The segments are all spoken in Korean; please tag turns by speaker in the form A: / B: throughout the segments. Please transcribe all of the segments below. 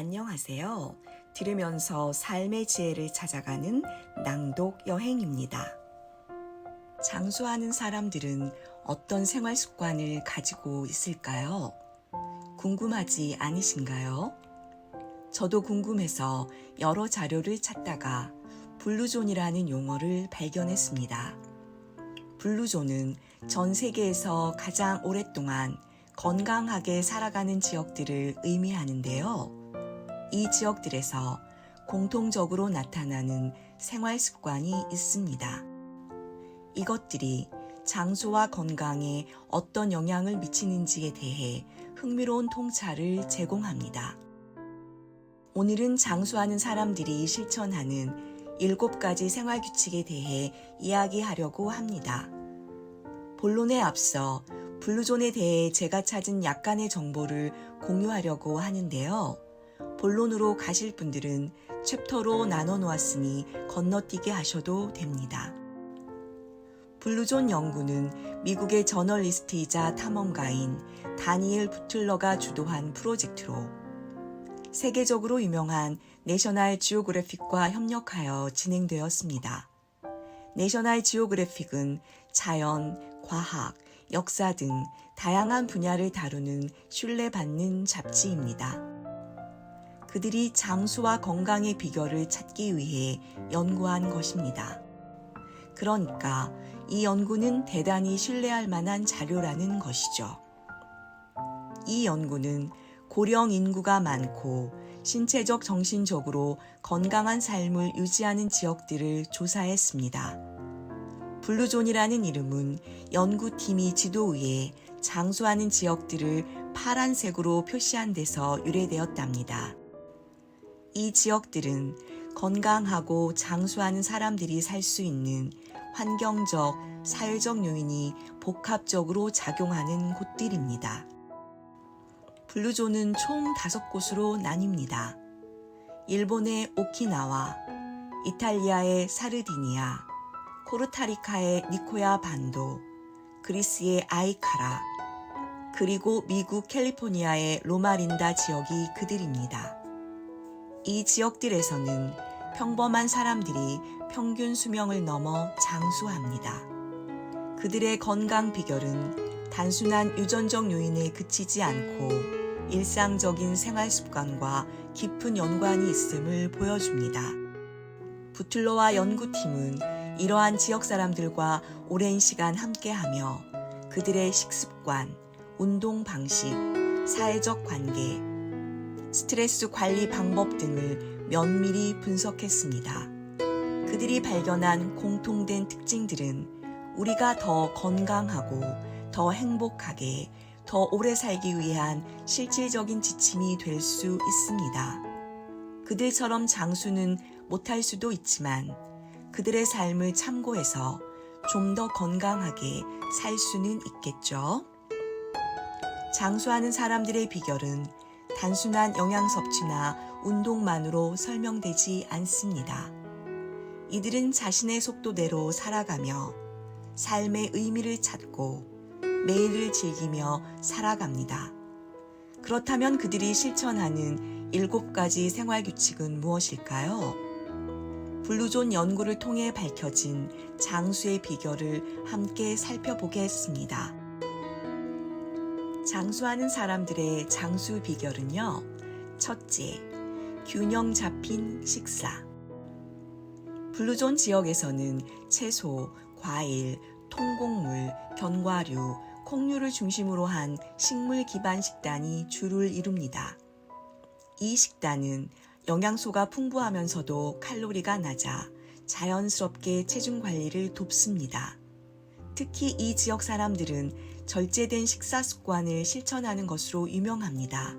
A: 안녕하세요. 들으면서 삶의 지혜를 찾아가는 낭독 여행입니다. 장수하는 사람들은 어떤 생활 습관을 가지고 있을까요? 궁금하지 않으신가요? 저도 궁금해서 여러 자료를 찾다가 블루존이라는 용어를 발견했습니다. 블루존은 전 세계에서 가장 오랫동안 건강하게 살아가는 지역들을 의미하는데요. 이 지역들에서 공통적으로 나타나는 생활 습관이 있습니다. 이것들이 장소와 건강에 어떤 영향을 미치는지에 대해 흥미로운 통찰을 제공합니다. 오늘은 장수하는 사람들이 실천하는 7가지 생활 규칙에 대해 이야기하려고 합니다. 본론에 앞서 블루존에 대해 제가 찾은 약간의 정보를 공유하려고 하는데요. 본론으로 가실 분들은 챕터로 나눠 놓았으니 건너뛰게 하셔도 됩니다. 블루존 연구는 미국의 저널리스트이자 탐험가인 다니엘 부틀러가 주도한 프로젝트로 세계적으로 유명한 내셔널 지오그래픽과 협력하여 진행되었습니다. 내셔널 지오그래픽은 자연, 과학, 역사 등 다양한 분야를 다루는 신뢰받는 잡지입니다. 그들이 장수와 건강의 비결을 찾기 위해 연구한 것입니다. 그러니까 이 연구는 대단히 신뢰할 만한 자료라는 것이죠. 이 연구는 고령 인구가 많고 신체적 정신적으로 건강한 삶을 유지하는 지역들을 조사했습니다. 블루존이라는 이름은 연구팀이 지도 위에 장수하는 지역들을 파란색으로 표시한 데서 유래되었답니다. 이 지역들은 건강하고 장수하는 사람들이 살 수 있는 환경적, 사회적 요인이 복합적으로 작용하는 곳들입니다. 블루존은 총 5곳으로 나뉩니다. 일본의 오키나와, 이탈리아의 사르디니아, 코르타리카의 니코야 반도, 그리스의 아이카라, 그리고 미국 캘리포니아의 로마린다 지역이 그들입니다. 이 지역들에서는 평범한 사람들이 평균 수명을 넘어 장수합니다. 그들의 건강 비결은 단순한 유전적 요인에 그치지 않고 일상적인 생활 습관과 깊은 연관이 있음을 보여줍니다. 부틀러와 연구팀은 이러한 지역 사람들과 오랜 시간 함께하며 그들의 식습관, 운동 방식, 사회적 관계, 스트레스 관리 방법 등을 면밀히 분석했습니다. 그들이 발견한 공통된 특징들은 우리가 더 건강하고 더 행복하게 더 오래 살기 위한 실질적인 지침이 될 수 있습니다. 그들처럼 장수는 못할 수도 있지만 그들의 삶을 참고해서 좀 더 건강하게 살 수는 있겠죠. 장수하는 사람들의 비결은 단순한 영양 섭취나 운동만으로 설명되지 않습니다. 이들은 자신의 속도대로 살아가며 삶의 의미를 찾고 매일을 즐기며 살아갑니다. 그렇다면 그들이 실천하는 7가지 생활 규칙은 무엇일까요? 블루존 연구를 통해 밝혀진 장수의 비결을 함께 살펴보겠습니다. 장수하는 사람들의 장수 비결은요. 첫째, 균형 잡힌 식사. 블루존 지역에서는 채소, 과일, 통곡물, 견과류, 콩류를 중심으로 한 식물 기반 식단이 주를 이룹니다. 이 식단은 영양소가 풍부하면서도 칼로리가 낮아 자연스럽게 체중 관리를 돕습니다. 특히 이 지역 사람들은 절제된 식사 습관을 실천하는 것으로 유명합니다.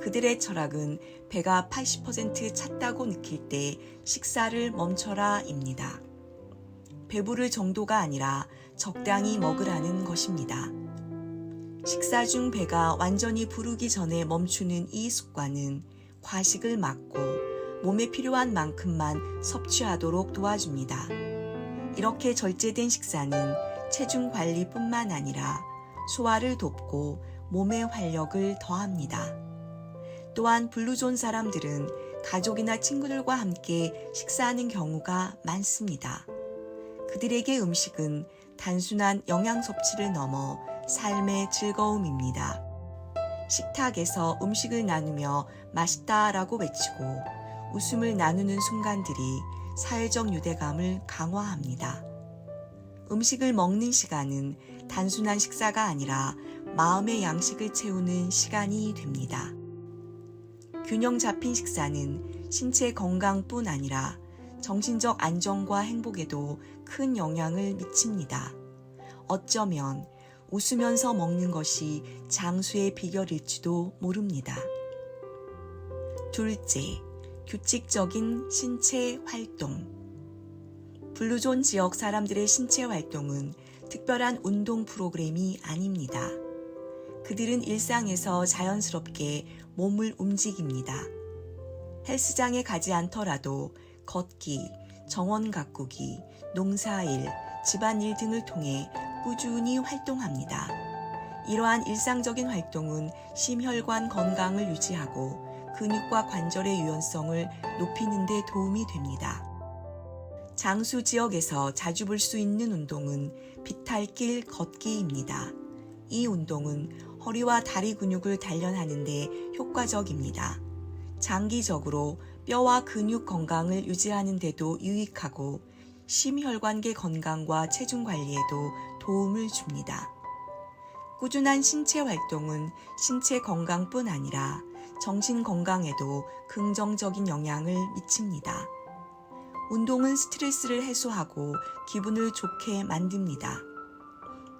A: 그들의 철학은 배가 80% 찼다고 느낄 때 식사를 멈춰라입니다. 배부를 정도가 아니라 적당히 먹으라는 것입니다. 식사 중 배가 완전히 부르기 전에 멈추는 이 습관은 과식을 막고 몸에 필요한 만큼만 섭취하도록 도와줍니다. 이렇게 절제된 식사는 체중 관리뿐만 아니라 소화를 돕고 몸의 활력을 더합니다. 또한 블루존 사람들은 가족이나 친구들과 함께 식사하는 경우가 많습니다. 그들에게 음식은 단순한 영양 섭취를 넘어 삶의 즐거움입니다. 식탁에서 음식을 나누며 맛있다라고 외치고 웃음을 나누는 순간들이 사회적 유대감을 강화합니다. 음식을 먹는 시간은 단순한 식사가 아니라 마음의 양식을 채우는 시간이 됩니다. 균형 잡힌 식사는 신체 건강뿐 아니라 정신적 안정과 행복에도 큰 영향을 미칩니다. 어쩌면 웃으면서 먹는 것이 장수의 비결일지도 모릅니다. 둘째, 규칙적인 신체 활동. 블루존 지역 사람들의 신체 활동은 특별한 운동 프로그램이 아닙니다. 그들은 일상에서 자연스럽게 몸을 움직입니다. 헬스장에 가지 않더라도 걷기, 정원 가꾸기, 농사일, 집안일 등을 통해 꾸준히 활동합니다. 이러한 일상적인 활동은 심혈관 건강을 유지하고 근육과 관절의 유연성을 높이는 데 도움이 됩니다. 장수 지역에서 자주 볼 수 있는 운동은 비탈길 걷기입니다. 이 운동은 허리와 다리 근육을 단련하는 데 효과적입니다. 장기적으로 뼈와 근육 건강을 유지하는 데도 유익하고 심혈관계 건강과 체중 관리에도 도움을 줍니다. 꾸준한 신체 활동은 신체 건강뿐 아니라 정신 건강에도 긍정적인 영향을 미칩니다. 운동은 스트레스를 해소하고 기분을 좋게 만듭니다.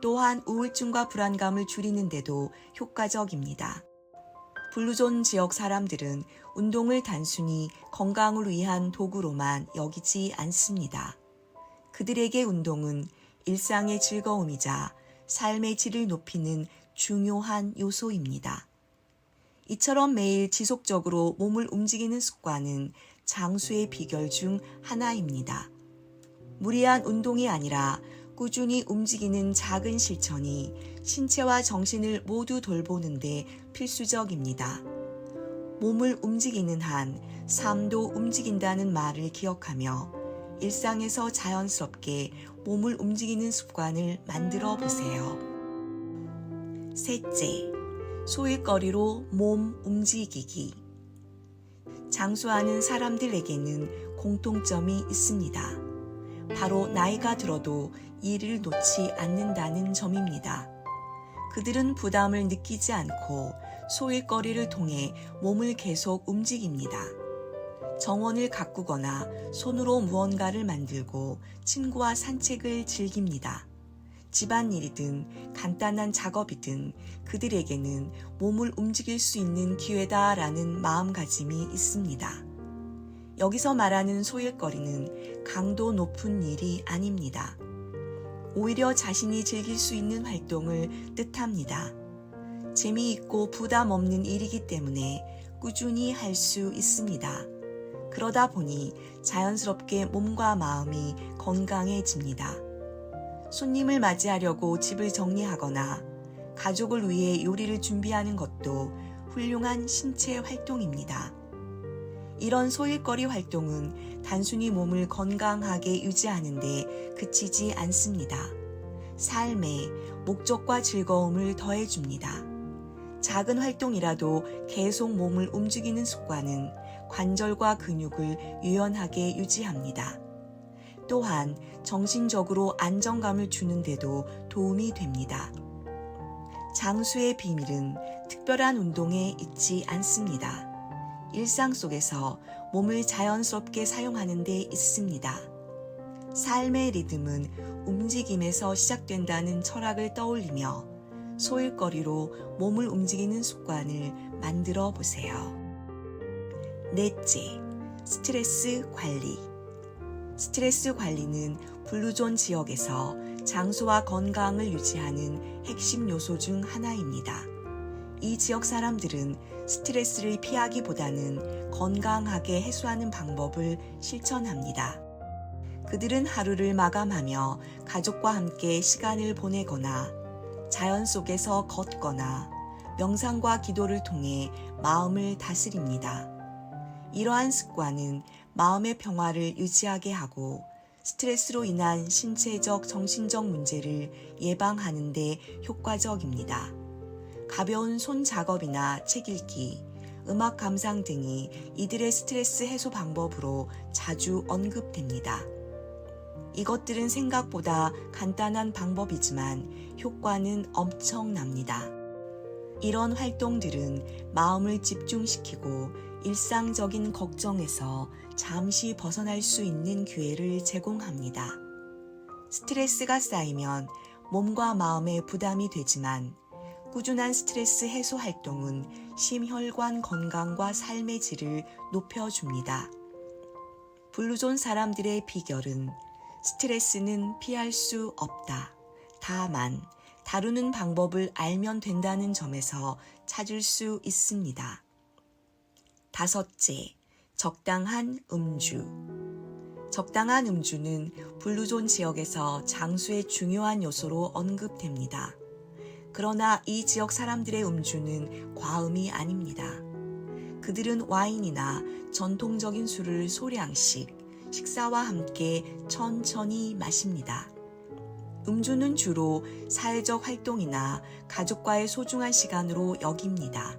A: 또한 우울증과 불안감을 줄이는 데도 효과적입니다. 블루존 지역 사람들은 운동을 단순히 건강을 위한 도구로만 여기지 않습니다. 그들에게 운동은 일상의 즐거움이자 삶의 질을 높이는 중요한 요소입니다. 이처럼 매일 지속적으로 몸을 움직이는 습관은 장수의 비결 중 하나입니다. 무리한 운동이 아니라 꾸준히 움직이는 작은 실천이 신체와 정신을 모두 돌보는데 필수적입니다. 몸을 움직이는 한 삶도 움직인다는 말을 기억하며 일상에서 자연스럽게 몸을 움직이는 습관을 만들어 보세요. 셋째, 소일거리로 몸 움직이기. 장수하는 사람들에게는 공통점이 있습니다. 바로 나이가 들어도 일을 놓지 않는다는 점입니다. 그들은 부담을 느끼지 않고 소일거리를 통해 몸을 계속 움직입니다. 정원을 가꾸거나 손으로 무언가를 만들고 친구와 산책을 즐깁니다. 집안일이든 간단한 작업이든 그들에게는 몸을 움직일 수 있는 기회다라는 마음가짐이 있습니다. 여기서 말하는 소일거리는 강도 높은 일이 아닙니다. 오히려 자신이 즐길 수 있는 활동을 뜻합니다. 재미있고 부담 없는 일이기 때문에 꾸준히 할 수 있습니다. 그러다 보니 자연스럽게 몸과 마음이 건강해집니다. 손님을 맞이하려고 집을 정리하거나 가족을 위해 요리를 준비하는 것도 훌륭한 신체 활동입니다. 이런 소일거리 활동은 단순히 몸을 건강하게 유지하는 데 그치지 않습니다. 삶에 목적과 즐거움을 더해줍니다. 작은 활동이라도 계속 몸을 움직이는 습관은 관절과 근육을 유연하게 유지합니다. 또한 정신적으로 안정감을 주는 데도 도움이 됩니다. 장수의 비밀은 특별한 운동에 있지 않습니다. 일상 속에서 몸을 자연스럽게 사용하는 데 있습니다. 삶의 리듬은 움직임에서 시작된다는 철학을 떠올리며 소일거리로 몸을 움직이는 습관을 만들어 보세요. 넷째, 스트레스 관리. 스트레스 관리는 블루존 지역에서 장수와 건강을 유지하는 핵심 요소 중 하나입니다. 이 지역 사람들은 스트레스를 피하기보다는 건강하게 해소하는 방법을 실천합니다. 그들은 하루를 마감하며 가족과 함께 시간을 보내거나 자연 속에서 걷거나 명상과 기도를 통해 마음을 다스립니다. 이러한 습관은 마음의 평화를 유지하게 하고 스트레스로 인한 신체적, 정신적 문제를 예방하는 데 효과적입니다. 가벼운 손 작업이나 책 읽기, 음악 감상 등이 이들의 스트레스 해소 방법으로 자주 언급됩니다. 이것들은 생각보다 간단한 방법이지만 효과는 엄청납니다. 이런 활동들은 마음을 집중시키고 일상적인 걱정에서 잠시 벗어날 수 있는 기회를 제공합니다. 스트레스가 쌓이면 몸과 마음에 부담이 되지만 꾸준한 스트레스 해소 활동은 심혈관 건강과 삶의 질을 높여줍니다. 블루존 사람들의 비결은 스트레스는 피할 수 없다. 다만 다루는 방법을 알면 된다는 점에서 찾을 수 있습니다. 5째, 적당한 음주. 적당한 음주는 블루존 지역에서 장수의 중요한 요소로 언급됩니다. 그러나 이 지역 사람들의 음주는 과음이 아닙니다. 그들은 와인이나 전통적인 술을 소량씩 식사와 함께 천천히 마십니다. 음주는 주로 사회적 활동이나 가족과의 소중한 시간으로 여깁니다.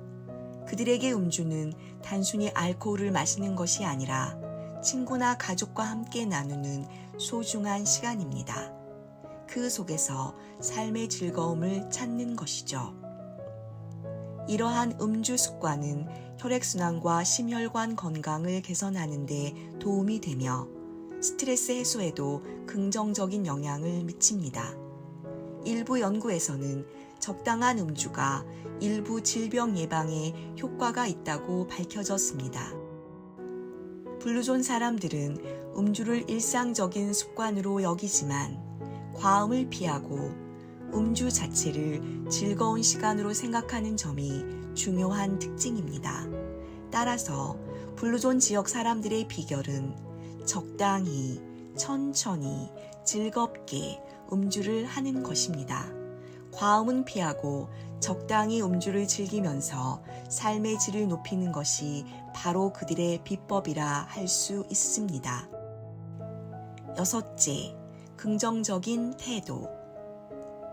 A: 그들에게 음주는 단순히 알코올을 마시는 것이 아니라 친구나 가족과 함께 나누는 소중한 시간입니다. 그 속에서 삶의 즐거움을 찾는 것이죠. 이러한 음주 습관은 혈액순환과 심혈관 건강을 개선하는 데 도움이 되며 스트레스 해소에도 긍정적인 영향을 미칩니다. 일부 연구에서는 적당한 음주가 일부 질병 예방에 효과가 있다고 밝혀졌습니다. 블루존 사람들은 음주를 일상적인 습관으로 여기지만 과음을 피하고 음주 자체를 즐거운 시간으로 생각하는 점이 중요한 특징입니다. 따라서 블루존 지역 사람들의 비결은 적당히, 천천히, 즐겁게 음주를 하는 것입니다. 과음은 피하고 적당히 음주를 즐기면서 삶의 질을 높이는 것이 바로 그들의 비법이라 할 수 있습니다. 6째, 긍정적인 태도.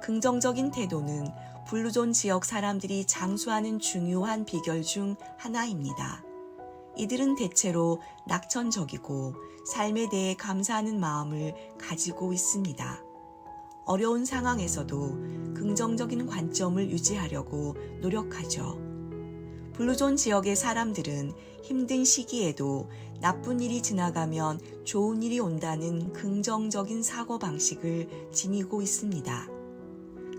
A: 긍정적인 태도는 블루존 지역 사람들이 장수하는 중요한 비결 중 하나입니다. 이들은 대체로 낙천적이고 삶에 대해 감사하는 마음을 가지고 있습니다. 어려운 상황에서도 긍정적인 관점을 유지하려고 노력하죠. 블루존 지역의 사람들은 힘든 시기에도 나쁜 일이 지나가면 좋은 일이 온다는 긍정적인 사고방식을 지니고 있습니다.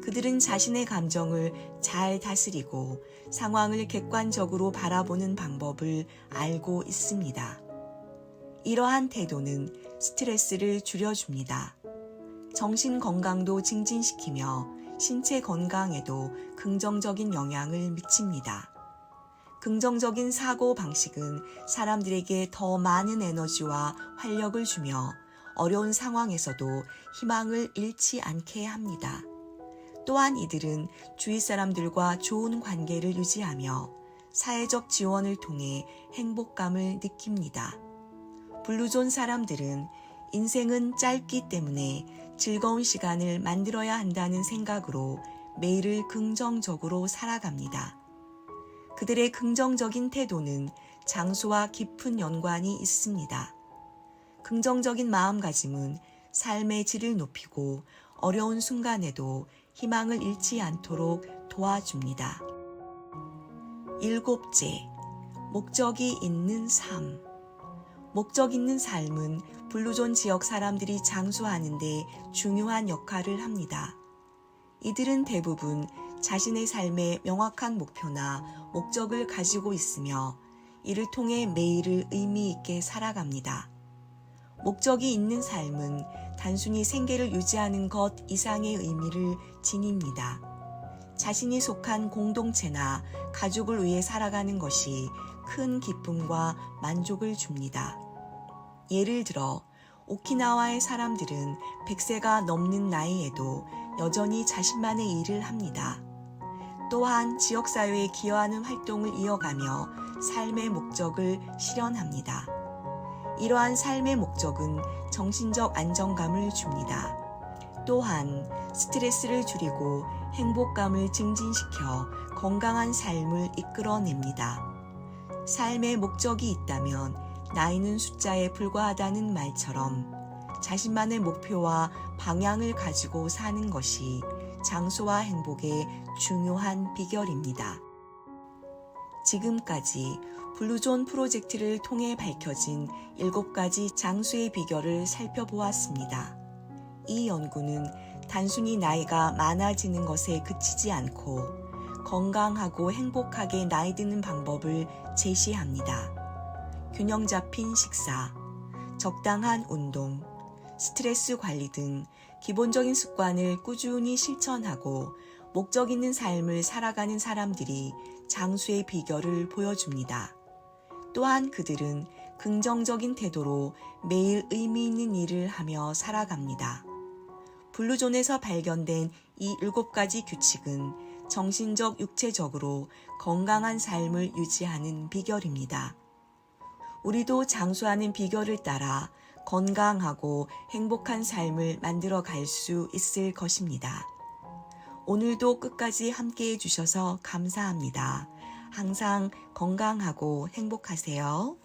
A: 그들은 자신의 감정을 잘 다스리고 상황을 객관적으로 바라보는 방법을 알고 있습니다. 이러한 태도는 스트레스를 줄여줍니다. 정신 건강도 증진시키며 신체 건강에도 긍정적인 영향을 미칩니다. 긍정적인 사고 방식은 사람들에게 더 많은 에너지와 활력을 주며 어려운 상황에서도 희망을 잃지 않게 합니다. 또한 이들은 주위 사람들과 좋은 관계를 유지하며 사회적 지원을 통해 행복감을 느낍니다. 블루존 사람들은 인생은 짧기 때문에 즐거운 시간을 만들어야 한다는 생각으로 매일을 긍정적으로 살아갑니다. 그들의 긍정적인 태도는 장수와 깊은 연관이 있습니다. 긍정적인 마음가짐은 삶의 질을 높이고 어려운 순간에도 희망을 잃지 않도록 도와줍니다. 7째, 목적이 있는 삶. 목적 있는 삶은 블루존 지역 사람들이 장수하는 데 중요한 역할을 합니다. 이들은 대부분 자신의 삶에 명확한 목표나 목적을 가지고 있으며 이를 통해 매일을 의미 있게 살아갑니다. 목적이 있는 삶은 단순히 생계를 유지하는 것 이상의 의미를 지닙니다. 자신이 속한 공동체나 가족을 위해 살아가는 것이 큰 기쁨과 만족을 줍니다. 예를 들어 오키나와의 사람들은 100세가 넘는 나이에도 여전히 자신만의 일을 합니다. 또한 지역사회에 기여하는 활동을 이어가며 삶의 목적을 실현합니다. 이러한 삶의 목적은 정신적 안정감을 줍니다. 또한 스트레스를 줄이고 행복감을 증진시켜 건강한 삶을 이끌어냅니다. 삶의 목적이 있다면 나이는 숫자에 불과하다는 말처럼 자신만의 목표와 방향을 가지고 사는 것이 장수와 행복의 중요한 비결입니다. 지금까지 블루존 프로젝트를 통해 밝혀진 7가지 장수의 비결을 살펴보았습니다. 이 연구는 단순히 나이가 많아지는 것에 그치지 않고 건강하고 행복하게 나이 드는 방법을 제시합니다. 균형 잡힌 식사, 적당한 운동, 스트레스 관리 등 기본적인 습관을 꾸준히 실천하고 목적 있는 삶을 살아가는 사람들이 장수의 비결을 보여줍니다. 또한 그들은 긍정적인 태도로 매일 의미 있는 일을 하며 살아갑니다. 블루존에서 발견된 이 7가지 규칙은 정신적, 육체적으로 건강한 삶을 유지하는 비결입니다. 우리도 장수하는 비결을 따라 건강하고 행복한 삶을 만들어 갈 수 있을 것입니다. 오늘도 끝까지 함께 해주셔서 감사합니다. 항상 건강하고 행복하세요.